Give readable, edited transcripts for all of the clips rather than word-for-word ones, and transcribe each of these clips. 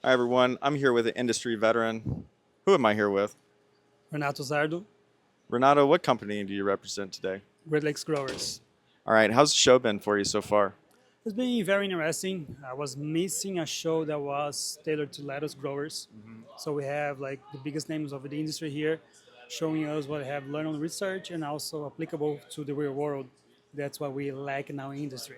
Hi, everyone. I'm here with an industry veteran. Who am I here with? Renato Zardo, Renato, what company do you represent today? Great Lakes Growers. All right, how's the show been for you so far? It's been very interesting. I was missing a show that was tailored to lettuce growers. So we have like the biggest names of the industry here showing us what they have learned on research and also applicable to the real world. That's what we lack in our industry.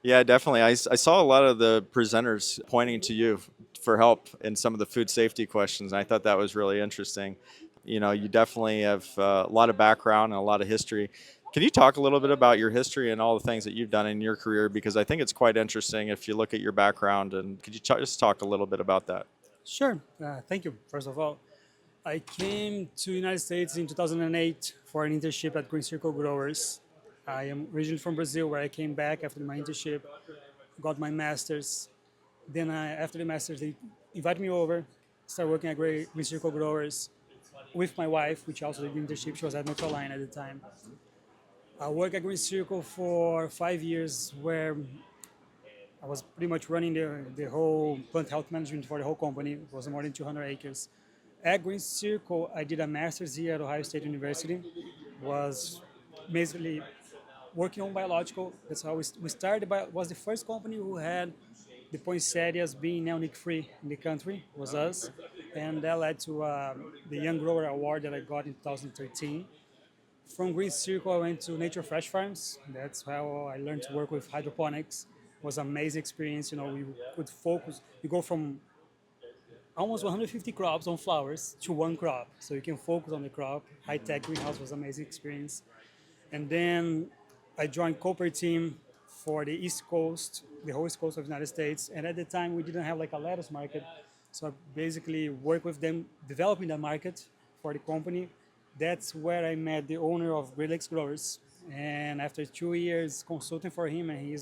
Yeah, definitely. I saw a lot of the presenters pointing to you for help in some of the food safety questions. And I thought that was really interesting. You know, you definitely have a lot of background and a lot of history. Can you talk a little bit about your history and all the things that you've done in your career? Because I think it's quite interesting if you look at your background. And could you just talk a little bit about that? Sure. Thank you. First of all, I came to the United States in 2008 for an internship at Green Circle Growers. I am originally from Brazil, where I came back after my internship, got my master's. Then after the master's, they invited me over, started working at Green Circle Growers with my wife, which also did internship. She was at North Carolina at the time. I worked at Green Circle for 5 years, where I was pretty much running the whole plant health management for the whole company. It was more than 200 acres. At Green Circle, I did a master's here at Ohio State University. Was basically working on biological. That's how we started. Was the first company who had the poinsettias being neonic free in the country. Was us, and that led to the Young Grower Award that I got in 2013. From Green Circle, I went to Nature Fresh Farms. That's how I learned to work with hydroponics. It was an amazing experience. You know, we could focus. You go from almost 150 crops on flowers to one crop, so you can focus on the crop. High tech greenhouse was an amazing experience. And then I joined Cooper team for the East Coast, the whole East Coast of the United States. And at the time, we didn't have like a lettuce market. So I basically worked with them developing the market for the company. That's where I met the owner of Great Lakes Growers. And after 2 years consulting for him, and he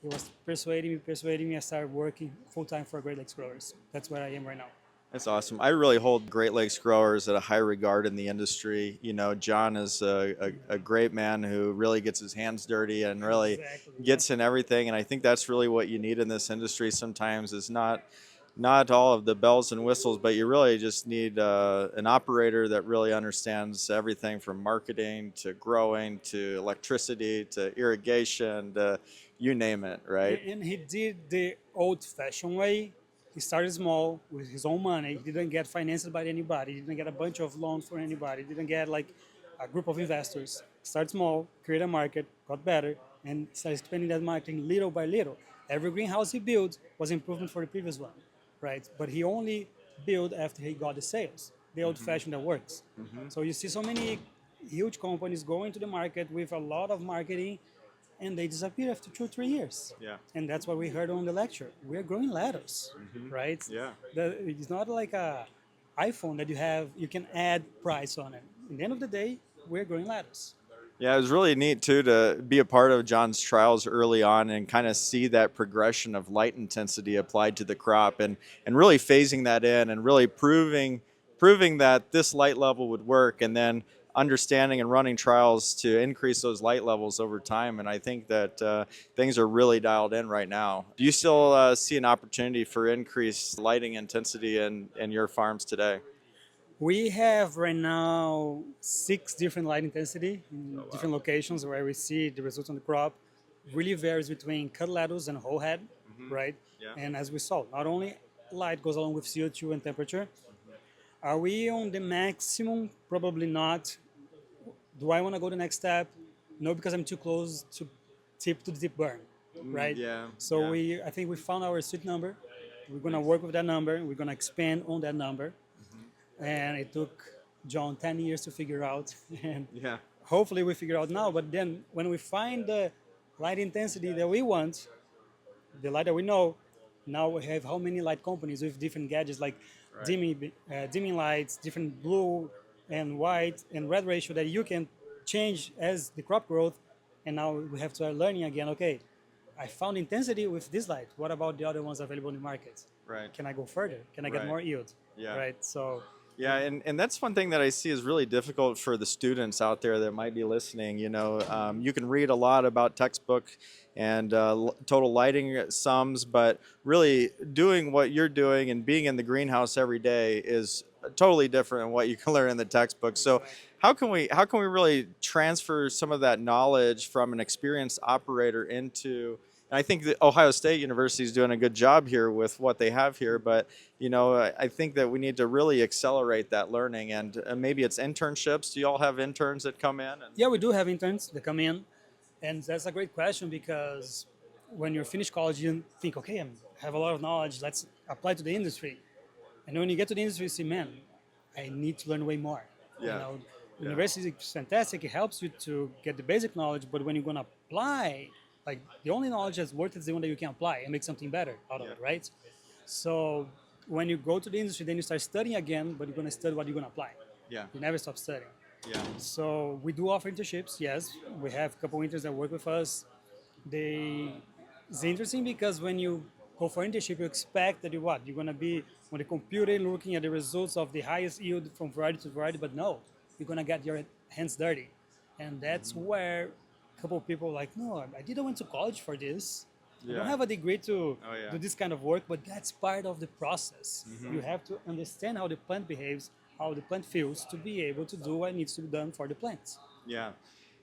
was persuading me, I started working full time for Great Lakes Growers. That's where I am right now. That's awesome. I really hold Great Lakes growers at a high regard in the industry. You know, John is a great man who really gets his hands dirty and really Exactly. Yeah. gets in everything. And I think that's really what you need in this industry sometimes is not all of the bells and whistles, but you really just need an operator that really understands everything from marketing to growing to electricity to irrigation to you name it, right? And he did the old-fashioned way. He started small with his own money. He didn't get financed by anybody. He didn't get a bunch of loans from anybody. He didn't get like a group of investors. Start small, create a market, got better, and started spending that marketing little by little. Every greenhouse he built was improvement for the previous one, right? But he only built after he got the sales, the old-fashioned that works. So you see so many huge companies going to the market with a lot of marketing and they disappear after 2 or 3 years. Yeah. And that's what we heard on the lecture. We're growing lettuce, right? Yeah. It's not like a iPhone that you can add price on it. At the end of the day, we're growing lettuce. Yeah, it was really neat too to be a part of John's trials early on and kind of see that progression of light intensity applied to the crop and really phasing that in and really proving that this light level would work and then understanding and running trials to increase those light levels over time. And I think that things are really dialed in right now. Do you still see an opportunity for increased lighting intensity in your farms today? We have right now 6 different light intensity in different locations where we see the results on the crop. Really varies between cut lettuce and whole head, right? Yeah. And as we saw, not only light goes along with CO2 and temperature. Are we on the maximum? Probably not. Do I want to go the next step? No, because I'm too close to the tip burn, right? Yeah. So I think we found our sweet number. We're gonna work with that number. We're gonna expand on that number, and it took John 10 years to figure out, and Yeah. hopefully we figure out now. But then when we find the light intensity that we want, the light that we know, now we have how many light companies with different gadgets like Right. dimming lights, different blue and white and red ratio that you can change as the crop growth. And now we have to start learning again. Okay, I found intensity with this light. What about the other ones available in the market? Right. Can I go further? Can I get Right. more yield? Yeah. Right. So Yeah, and that's one thing that I see is really difficult for the students out there that might be listening. You can read a lot about textbook and total lighting sums, but really doing what you're doing and being in the greenhouse every day is totally different than what you can learn in the textbook. So how can we really transfer some of that knowledge from an experienced operator into, and I think that Ohio State University is doing a good job here with what they have here, but I think that we need to really accelerate that learning, and maybe it's internships. Do you all have interns that come in? And Yeah, we do have interns that come in, and that's a great question because when you finish college, you think, okay, I have a lot of knowledge. Let's apply to the industry. And when you get to the industry, you see, man, I need to learn way more. Yeah. Yeah. University is fantastic. It helps you to get the basic knowledge, but when you're gonna apply, like the only knowledge that's worth is the one that you can apply and make something better out of it, right? So when you go to the industry, then you start studying again, but you're gonna study what you're gonna apply. Yeah. You never stop studying. Yeah. So we do offer internships. Yes, we have a couple interns that work with us. It's interesting because when you go for internship, you expect that you're gonna be on the computer looking at the results of the highest yield from variety to variety, but no, you're gonna get your hands dirty, and that's where a couple of people are like, no, I didn't went to college for this. I Yeah. don't have a degree to Oh, yeah. do this kind of work, but that's part of the process. You have to understand how the plant behaves, how the plant feels, to be able to do what needs to be done for the plants. Yeah.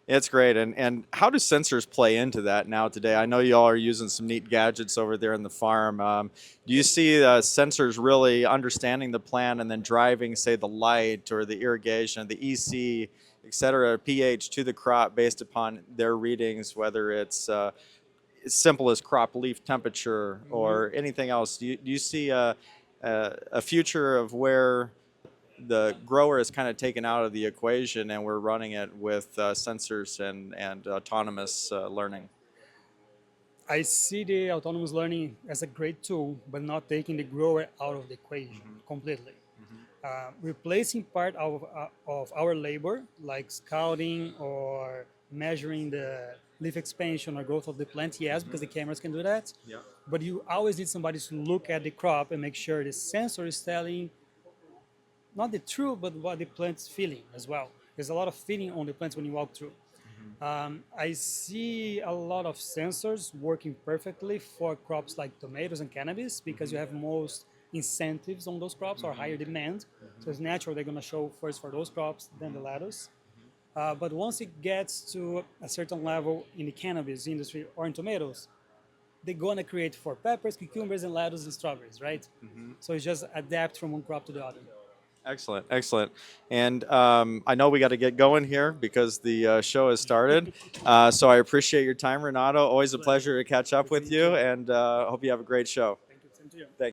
It's great. And how do sensors play into that now today? I know y'all are using some neat gadgets over there in the farm. Do you see sensors really understanding the plant and then driving, say, the light or the irrigation, the EC, et cetera, pH to the crop based upon their readings, whether it's as simple as crop leaf temperature or anything else? Do you see a future of where the grower is kind of taken out of the equation and we're running it with sensors and autonomous learning? I see the autonomous learning as a great tool, but not taking the grower out of the equation completely. Replacing part of our labor, like scouting or measuring the leaf expansion or growth of the plant, yes, because the cameras can do that. Yeah. But you always need somebody to look at the crop and make sure the sensor is telling not the truth, but what the plant's feeling as well. There's a lot of feeling on the plants when you walk through. I see a lot of sensors working perfectly for crops like tomatoes and cannabis because you have most incentives on those crops or higher demand. So it's natural they're going to show first for those crops, then the lettuce. But once it gets to a certain level in the cannabis industry or in tomatoes, they're going to create for peppers, cucumbers, and lettuce and strawberries, right? So it's just adapt from one crop to the other. Excellent, excellent. And I know we got to get going here because the show has started. So I appreciate your time, Renato. Always a pleasure to catch up with you, and hope you have a great show. Thank you. Same to you. Thank